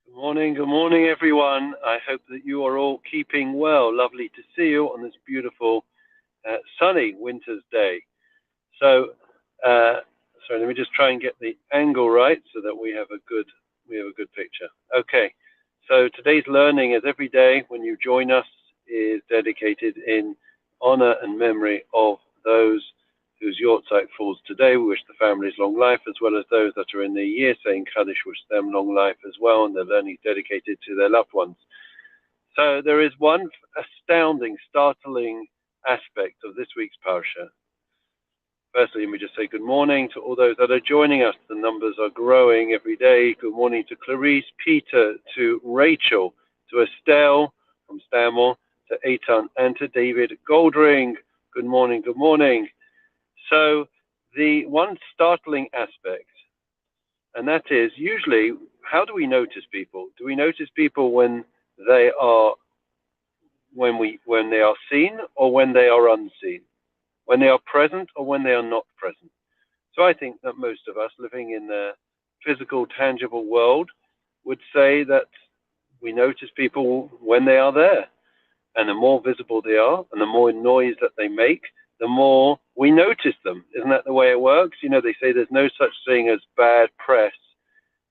Good morning, everyone. I hope that you are all keeping well. Lovely to see you on this beautiful, sunny winter's day. So, uh, sorry, let me just try and get the angle right so that we have a good picture. Okay. So today's learning, as every day when you join us, is dedicated in honor and memory of those whose yortzeit falls today. We wish the families long life, as well as those that are in the year saying Kaddish, wish them long life as well, and the learning is dedicated to their loved ones. So there is one astounding, startling aspect of this week's parsha. Firstly, let me just say good morning to all those that are joining us. The numbers are growing every day. Good morning to Clarice, Peter, to Rachel, to Estelle from Stanmore, to Eitan, and to David Goldring. Good morning, good morning. So the one startling aspect, and that is usually, how do we notice people? Do we notice people when they are seen or when they are unseen? When they are present or when they are not present? So I think that most of us living in the physical, tangible world would say that we notice people when they are there. And the more visible they are and the more noise that they make, the more we notice them. Isn't that the way it works? They say there's no such thing as bad press.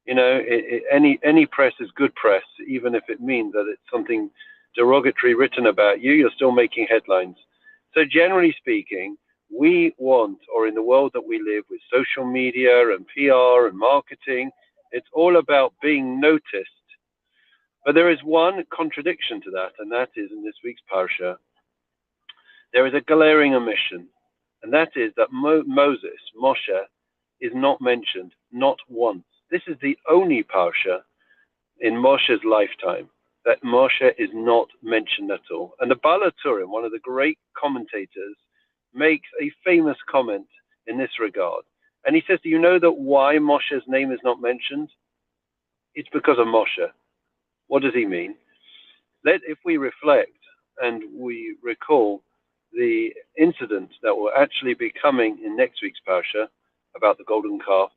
Any press is good press, even if it means that it's something derogatory written about you, you're still making headlines. So generally speaking, we want, or in the world that we live with social media and PR and marketing, it's all about being noticed. But there is one contradiction to that, and that is in this week's parsha, there is a glaring omission, and that is that Moshe, is not mentioned, not once. This is the only parsha in Moshe's lifetime that Moshe is not mentioned at all. And the Baal HaTurim, one of the great commentators, makes a famous comment in this regard. And he says, do you know that why Moshe's name is not mentioned? It's because of Moshe. What does he mean? If we reflect and we recall the incident that will actually be coming in next week's parsha about the golden calf.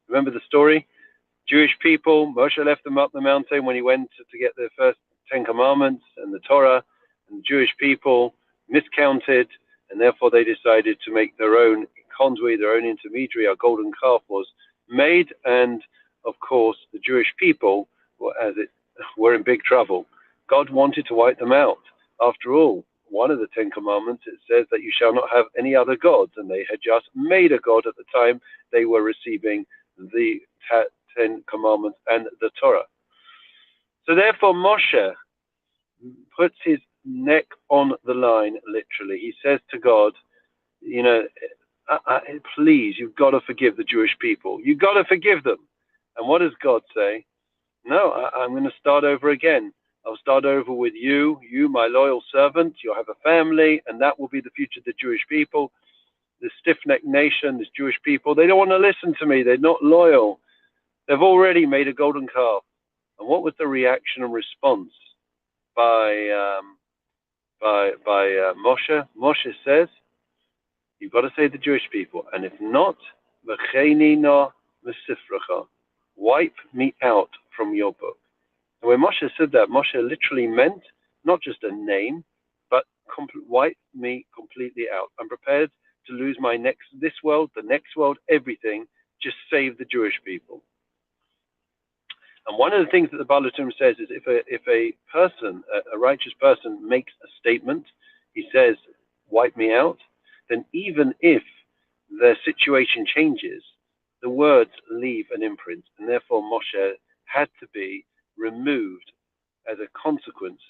Remember the story? Jewish people, Moshe left them up the mountain when he went to get the first 10 commandments and the Torah, and the Jewish people miscounted, and therefore they decided to make their own conduit, their own intermediary. A golden calf was made, and of course the Jewish people were in big trouble. God wanted to wipe them out. After all, one of the 10 commandments, it says that you shall not have any other gods, and they had just made a god at the time they were receiving the 10 commandments and the Torah. So therefore Moshe puts his neck on the line, literally. He says to God, please, you've got to forgive the Jewish people. You've got to forgive them. And what does God say? No, I'm going to start over again. I'll start over with you, my loyal servant. You'll have a family, and that will be the future of the Jewish people. This stiff-necked nation, this Jewish people, they don't want to listen to me. They're not loyal. They've already made a golden calf. And what was the reaction and response by Moshe? Moshe says, you've got to say the Jewish people, and if not, wipe me out from your book. And when Moshe said that, Moshe literally meant not just a name, but wipe me completely out. I'm prepared to lose this world, the next world, everything. Just save the Jewish people. And one of the things that the Baal HaTurim says is if a person, a righteous person, makes a statement, he says, wipe me out, then even if the situation changes, the words leave an imprint. And therefore Moshe had to be removed as a consequence,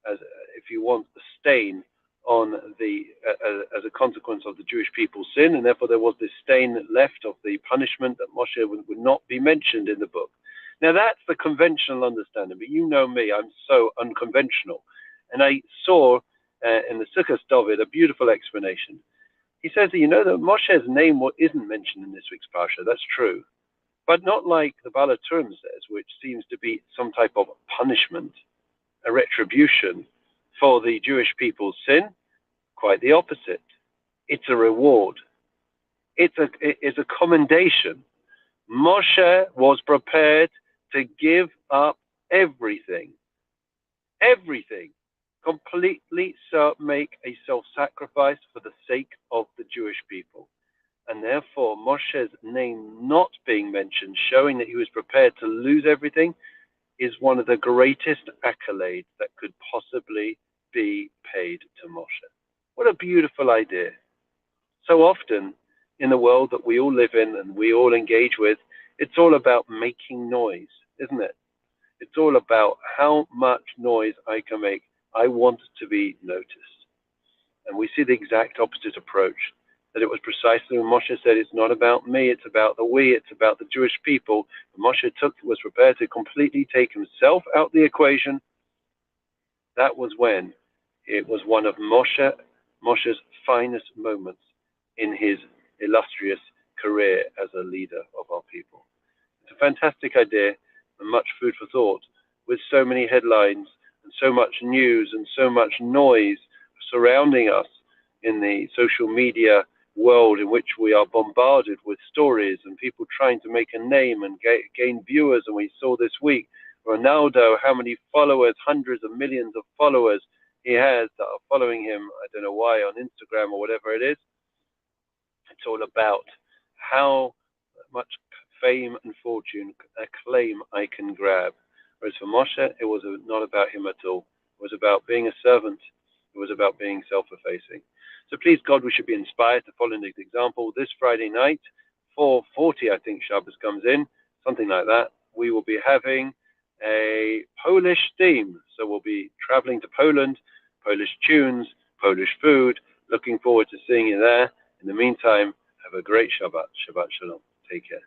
if you want, the stain on as a consequence of the Jewish people's sin. And therefore there was this stain left of the punishment that Moshe would not be mentioned in the book. Now that's the conventional understanding, but you know me, I'm so unconventional. And I saw in the Sukkot David a beautiful explanation. He says that that Moshe's name isn't mentioned in this week's parsha. That's true, but not like the Baal HaTurim says, which seems to be some type of punishment, a retribution for the Jewish people's sin. Quite the opposite. It's a reward. It's a commendation. Moshe was prepared to give up everything, completely make a self-sacrifice for the sake of the Jewish people. And therefore, Moshe's name not being mentioned, showing that he was prepared to lose everything, is one of the greatest accolades that could possibly be paid to Moshe. What a beautiful idea. So often in the world that we all live in and we all engage with, it's all about making noise, isn't it? It's all about how much noise I can make. I want to be noticed. And we see the exact opposite approach, that it was precisely when Moshe said, it's not about me, it's about the we, it's about the Jewish people. And Moshe was prepared to completely take himself out of the equation. That was when it was one of Moshe's finest moments in his illustrious career as a leader of our people. It's a fantastic idea and much food for thought, with so many headlines and so much news and so much noise surrounding us in the social media world, in which we are bombarded with stories and people trying to make a name and gain viewers. And we saw this week Ronaldo, how many followers, hundreds of millions of followers he has that are following him, I don't know why, on Instagram or whatever it is. It's all about how much fame and fortune, acclaim I can grab. Whereas for Moshe, it was not about him at all. It was about being a servant. It was about being self-effacing. So please, God, we should be inspired to follow this example. This Friday night, 4:40, I think Shabbos comes in, something like that. We will be having a Polish theme. So we'll be traveling to Poland, Polish tunes, Polish food. Looking forward to seeing you there. In the meantime, have a great Shabbat. Shabbat Shalom. Take care.